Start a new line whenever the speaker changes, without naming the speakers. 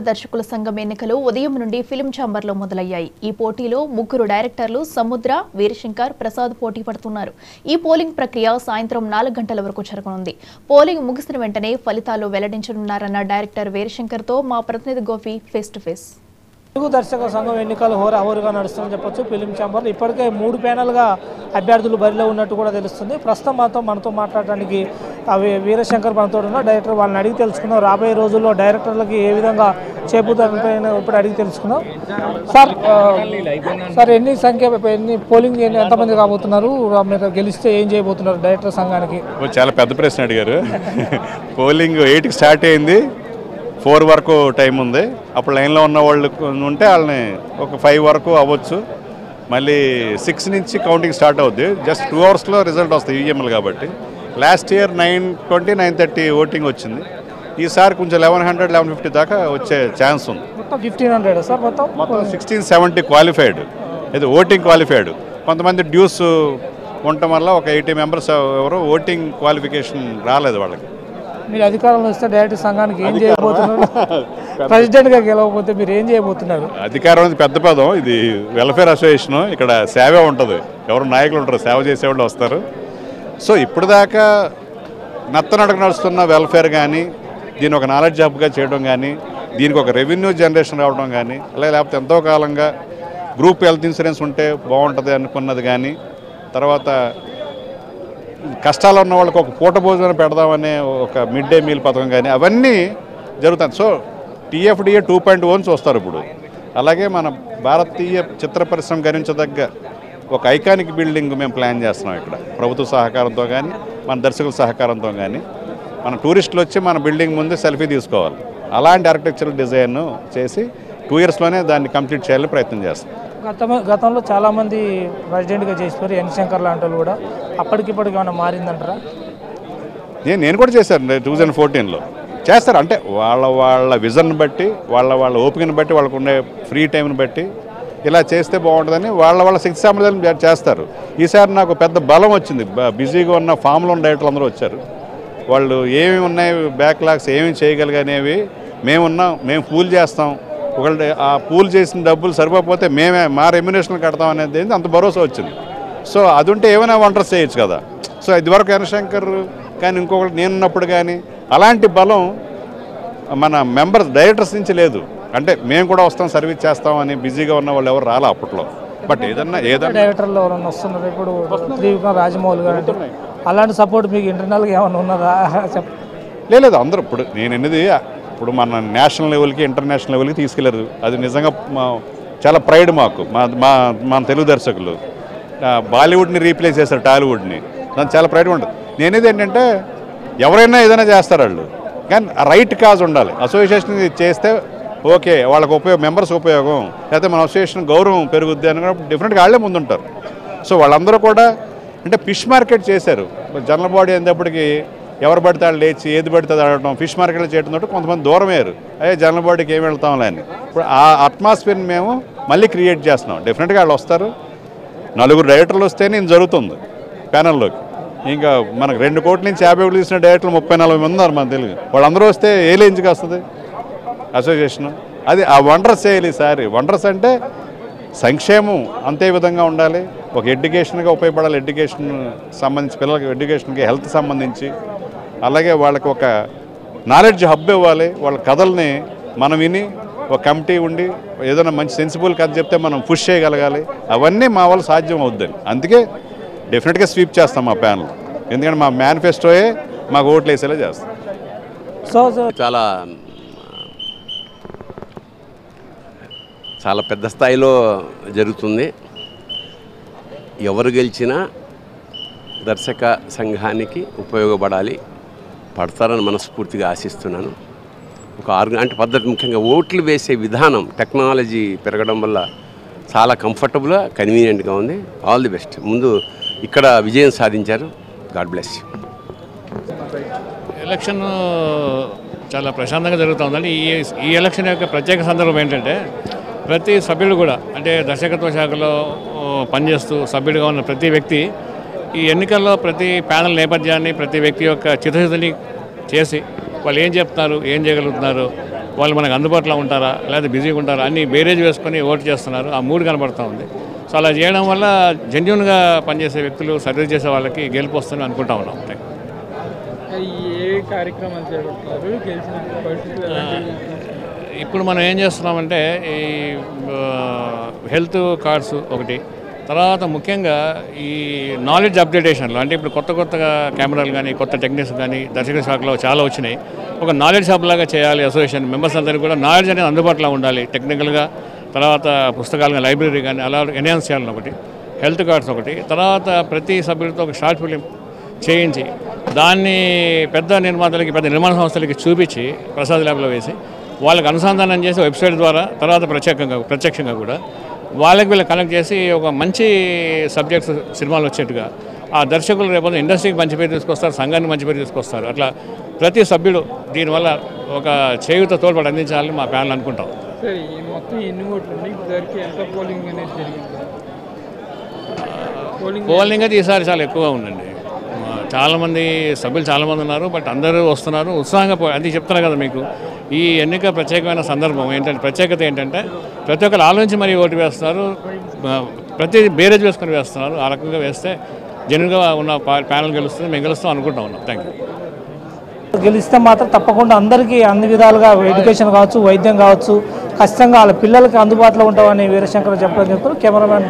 దర్శకుల సంఘం ఎన్నికలు ఉదయం నుండి ఫిల్మ్ ఛాంబర్లో మొదలయ్యాయి. ఈ పోటీలో ముగ్గురు డైరెక్టర్లు సముద్ర, వీరశంకర్, ప్రసాద్ పోటీ పడుతున్నారు. ఈ పోలింగ్ ప్రక్రియ సాయంత్రం 4 గంటల వరకు జరగనుంది. పోలింగ్ ముగిసిన వెంటనే ఫలితాలు వెల్లడించనున్నారన్న డైరెక్టర్ వీరశంకర్తో మా ప్రతినిధి Gopi face to face.
Telugu దర్శక సంఘం ఎన్నికలు హోరాహోరుగా నడుస్తుందని చెప్పొచ్చు. ఫిలిం ఛాంబర్లో ఇప్పటికే 3 ప్యానెల్గా అభ్యర్థులు బరిలో ఉన్నట్టు కూడా తెలుస్తుంది. ప్రస్తుతం మనతో మాట్లాడడానికి వీరశంకర్ మనతో ఉన్న డైరెక్టర్, వాళ్ళని అడిగి తెలుసుకుందాం. రాబోయే రోజుల్లో డైరెక్టర్లకి ఏ విధంగా చేపుతారని ఇప్పుడు అడిగి తెలుసుకుందాం. సార్ ఎన్ని పోలింగ్ ఎంతమంది కాబోతున్నారు? మీరు గెలిస్తే ఏం చేయబోతున్నారు డైరెక్టర్ సంఘానికి?
చాలా పెద్ద ప్రశ్న అడిగారు. పోలింగ్ 8కి స్టార్ట్ అయింది, 4 వరకు టైం ఉంది. అప్పుడు లైన్లో ఉన్న వాళ్ళు ఉంటే వాళ్ళని ఒక 5 వరకు అవ్వచ్చు. మళ్ళీ 6 నుంచి కౌంటింగ్ స్టార్ట్ అవుద్ది. జస్ట్ 2 అవర్స్లో రిజల్ట్ వస్తాయి ఈఎంఎల్ కాబట్టి. లాస్ట్ ఇయర్ 9:20, 9:30 ఓటింగ్ వచ్చింది. ఈసారి కొంచెం 1100, 1150 దాకా వచ్చే ఛాన్స్ ఉంది.
మొత్తం 1500 సార్? మొత్తం
1670 క్వాలిఫైడ్, ఇది ఓటింగ్ క్వాలిఫైడ్. కొంతమంది డ్యూస్ ఉండటం వల్ల ఒక 80 మెంబర్స్ ఎవరు ఓటింగ్ క్వాలిఫికేషన్ రాలేదు వాళ్ళకి.
మీరు అధికారంలో వస్తే డైరెక్టర్ సంఘానికి ఏం చేయబోతున్నారు? ప్రెసిడెంట్గా గెలవకపోతే మీరు ఏం చేయబోతున్నారు?
అధికారం అనేది పెద్ద పదం. ఇది వెల్ఫేర్ అసోసియేషన్, ఇక్కడ సేవ ఉంటుంది. ఎవరు నాయకులు ఉంటారు, సేవ చేసేవాళ్ళు వస్తారు. సో ఇప్పుడు దాకా నత్తనడక నడుస్తున్న వెల్ఫేర్ కానీ, దీని ఒక నాలెడ్జ్ హబ్గా చేయడం కానీ, దీనికి ఒక రెవెన్యూ జనరేషన్ రావడం కానీ, లేకపోతే ఎంతో కాలంగా గ్రూప్ హెల్త్ ఇన్సూరెన్స్ ఉంటే బాగుంటుంది అనుకున్నది కానీ, తర్వాత కష్టాలు ఉన్న వాళ్ళకి ఒక పూట భోజనం పెడదామనే ఒక మిడ్ డే మీల్ పథకం కానీ, అవన్నీ జరుగుతాయి. సో TFDA 2.1 చూస్తారు ఇప్పుడు. అలాగే మన భారతీయ చిత్ర పరిశ్రమ గణించదగ్గ ఒక ఐకానిక్ బిల్డింగ్ మేము ప్లాన్ చేస్తున్నాం ఇక్కడ, ప్రభుత్వ సహకారంతో కానీ, మన దర్శకుల సహకారంతో కానీ. మన టూరిస్టులు వచ్చి మన బిల్డింగ్ ముందు సెల్ఫీ తీసుకోవాలి. అలాంటి ఆర్కిటెక్చరల్ డిజైన్ చేసి 2 ఇయర్స్లోనే దాన్ని కంప్లీట్ చేయాలని ప్రయత్నం చేస్తాం.
గతంలో చాలామంది ప్రెసిడెంట్గా చేసిపోయారు, ఎన్ శంకర్ లాంటి వాళ్ళు కూడా. అప్పటికిప్పటికి ఏమైనా మారిందంటారా?
నేను కూడా చేశాను 2014లో. చేస్తారు అంటే వాళ్ళ విజన్ బట్టి, వాళ్ళ ఓపికను బట్టి, వాళ్ళకు ఉండే ఫ్రీ టైంని బట్టి ఇలా చేస్తే బాగుంటుందని వాళ్ళ శక్తి సామర్థ్యాలు చేస్తారు. ఈసారి నాకు పెద్ద బలం వచ్చింది. బిజీగా ఉన్న ఫామ్లో ఉన్న డైరెక్టర్లు అందరూ వచ్చారు. వాళ్ళు ఏమి ఉన్నాయి, బ్యాక్లాగ్స్ ఏమి చేయగలిగనేవి మేమున్నాం, మేము పూల్ చేస్తాం. ఒకళ్ళు ఆ పూల్ చేసిన డబ్బులు సరిపోతే మేమే మా రెమ్యునేషన్ కడతాం అనేది అంత భరోసా వచ్చింది. సో అది ఉంటే ఏమైనా వండర్స్ చేయొచ్చు కదా. సో ఇదివరకు ఎన్శంకర్ కానీ ఇంకొకటి నేనున్నప్పుడు కానీ అలాంటి బలం మన మెంబర్స్ డైరెక్టర్స్ నుంచి లేదు. అంటే మేము కూడా వస్తాం, సర్వీస్ చేస్తామని బిజీగా ఉన్న వాళ్ళు ఎవరు రాలా అప్పట్లో. బట్ ఏదన్నా
డైరెక్టర్లు ఎవరన్నా వస్తున్నారు ఇప్పుడు, త్రివిక్రమ్, రాజమౌళి గారు, అలాంటి సపోర్ట్ మీకు ఇంటర్నల్గా ఏమైనా ఉన్నదా?
లేదు, అందరూ ఇప్పుడు నేను ఎన్నది ఇప్పుడు మన నేషనల్ లెవెల్కి, ఇంటర్నేషనల్ లెవెల్కి తీసుకెళ్లారు. అది నిజంగా చాలా ప్రైడ్ మాకు. మన తెలుగు దర్శకులు బాలీవుడ్ని రీప్లేస్ చేస్తారు టాలీవుడ్ని, దానికి చాలా ప్రైడ్ ఉంటుంది. నేనేది ఏంటంటే ఎవరైనా ఏదైనా చేస్తారు వాళ్ళు, కానీ రైట్ కాజ్ ఉండాలి. అసోసియేషన్ చేస్తే ఓకే, వాళ్ళకి మెంబర్స్ ఉపయోగం, లేకపోతే మన అసోసియేషన్ గౌరవం పెరుగుద్ది అని డిఫరెంట్గా వాళ్ళే ముందుంటారు. సో వాళ్ళందరూ కూడా అంటే ఫిష్ మార్కెట్ చేశారు. జనరల్ బాడీ అనేటప్పటికీ ఎవరు పడితే వాళ్ళు లేచి ఏది పడితే ఆడటం, ఫిష్ మార్కెట్లో చేయడం తోటి కొంతమంది దూరం అయ్యారు. జనరల్ బాడీకి ఏమి వెళ్తాంలే అని. ఇప్పుడు ఆ అట్మాస్ఫియర్ని మేము మళ్ళీ క్రియేట్ చేస్తున్నాం. డెఫినెట్గా వాళ్ళు వస్తారు. 4 డైరెక్టర్లు వస్తేనే ఇది జరుగుతుంది ప్యానెల్లోకి. ఇంకా మనకు 2 కోట్ల నుంచి 50 కోట్లు తీసిన డైరెక్టర్లు 30-40 మంది ఉన్నారు మన తెలుగు. వాళ్ళందరూ వస్తే ఏ రేంజ్కి వస్తుంది అసోసియేషన్? అది ఆ వండర్స్ చేయాలి ఈసారి. వండర్స్ అంటే సంక్షేమం అంతే విధంగా ఉండాలి, ఒక ఎడ్యుకేషన్గా ఉపయోగపడాలి. ఎడ్యుకేషన్ సంబంధించి పిల్లలకి ఎడ్యుకేషన్కి, హెల్త్ సంబంధించి, అలాగే వాళ్ళకి ఒక నాలెడ్జ్ హబ్ ఇవ్వాలి. వాళ్ళ కథల్ని మనం విని ఒక కమిటీ ఉండి ఏదైనా మంచి సెన్సిబుల్ కథ చెప్తే మనం పుష్ చేయగలగాలి. అవన్నీ మా వల్ల సాధ్యం అవుద్దని. అందుకే డెఫినెట్గా స్వీప్ చేస్తాం మా ప్యానల్. ఎందుకంటే మా మేనిఫెస్టోయే మాకు ఓట్లు వేసేలా చేస్తాం.
సో చాలా పెద్ద స్థాయిలో జరుగుతుంది. ఎవరు గెలిచినా దర్శక సంఘానికి ఉపయోగపడాలి, పడతారని మనస్ఫూర్తిగా ఆశిస్తున్నాను. ఒక అంటే పద్ధతి, ముఖ్యంగా ఓట్లు వేసే విధానం, టెక్నాలజీ పెరగడం వల్ల చాలా కంఫర్టబుల్గా, కన్వీనియంట్గా ఉంది. All the best. ముందు ఇక్కడ విజయం సాధించారు. God bless you.
ఎలక్షన్ చాలా ప్రశాంతంగా జరుగుతుందండి. ఈ ఎలక్షన్ యొక్క ప్రత్యేక సందర్భం ఏంటంటే ప్రతి సభ్యుడు కూడా, అంటే దర్శకత్వ శాఖలో పనిచేస్తూ సభ్యుడిగా ఉన్న ప్రతి వ్యక్తి ఈ ఎన్నికల్లో ప్రతి ప్యానల్ నేపథ్యాన్ని, ప్రతి వ్యక్తి యొక్క చిత్తశుద్ధిని చేసి వాళ్ళు ఏం చెప్తున్నారు, ఏం చేయగలుగుతున్నారు, వాళ్ళు మనకు అందుబాటులో ఉంటారా లేదా బిజీగా ఉంటారా అన్ని బేరేజ్ వేసుకొని ఓటు చేస్తున్నారు. ఆ మూడు కనబడుతూ ఉంది. సో అలా చేయడం వల్ల జెన్యూన్గా పనిచేసే వ్యక్తులు సర్వీస్ చేసే వాళ్ళకి గెలుపు వస్తుందని అనుకుంటా ఉన్నాం. ఇప్పుడు మనం ఏం చేస్తున్నామంటే ఈ హెల్త్ కార్డ్స్ ఒకటి, తర్వాత ముఖ్యంగా ఈ నాలెడ్జ్ అప్డేటేషన్లో అంటే ఇప్పుడు కొత్తగా కెమెరాలు కానీ కొత్త టెక్నిక్స్ కానీ దర్శక శాఖలో చాలా వచ్చినాయి. ఒక నాలెడ్జ్ హబ్ లాగా చేయాలి. అసోసియేషన్ మెంబర్స్ అందరికీ కూడా నాలెడ్జ్ అనేది అందుబాటులో ఉండాలి టెక్నికల్గా. తర్వాత పుస్తకాలు కానీ లైబ్రరీ కానీ అలా ఎన్హాన్స్ చేయాలని ఒకటి, హెల్త్ కార్డ్స్ ఒకటి, తర్వాత ప్రతి సభ్యులతో ఒక షార్ట్ ఫిలిం చేయించి దాన్ని పెద్ద నిర్మాతలకి పెద్ద నిర్మాణ సంస్థలకి చూపించి ప్రసాద్ ల్యాబ్లో వేసి వాళ్ళకి అనుసంధానం చేసి వెబ్సైట్ ద్వారా తర్వాత ప్రత్యక్షంగా కూడా వీళ్ళకి కనెక్ట్ చేసి ఒక మంచి సబ్జెక్ట్స్ సినిమాలు వచ్చేట్టుగా ఆ దర్శకులు రేపు ఇండస్ట్రీకి మంచి పేరు తీసుకొస్తారు, సంఘానికి మంచి పేరు తీసుకొస్తారు. అట్లా ప్రతి సభ్యుడు దీనివల్ల ఒక చేయూత తోడ్పాటు అందించాలని మా ప్యానల్ అనుకుంటాం. పోలింగ్ అయితే ఈసారి చాలా ఎక్కువగా ఉందండి. చాలామంది సభ్యులు చాలామంది ఉన్నారు. బట్ అందరూ వస్తున్నారు ఉత్సాహంగా. అది చెప్తున్నా కదా మీకు, ఈ ఎన్నిక ప్రత్యేకమైన సందర్భం ఏంటంటే ప్రత్యేకత ఏంటంటే ప్రతి ఒక్కరు ఆలోచించి మరీ ఓటు వేస్తున్నారు. ప్రతి బేరేజ్ వేసుకొని వేస్తున్నారు. ఆ రకంగా వేస్తే జెన్యూన్గా ఉన్న ప్యానల్ గెలుస్తుంది. మేము గెలుస్తాం అనుకుంటా ఉన్నాం. Thank you.
గెలిస్తే మాత్రం తప్పకుండా అందరికీ అన్ని విధాలుగా ఎడ్యుకేషన్ కావచ్చు, వైద్యం కావచ్చు, ఖచ్చితంగా వాళ్ళ పిల్లలకి అందుబాటులో ఉంటామని వీరశంకర్ చెప్పడం చెప్తున్నారు. కెమెరామెన్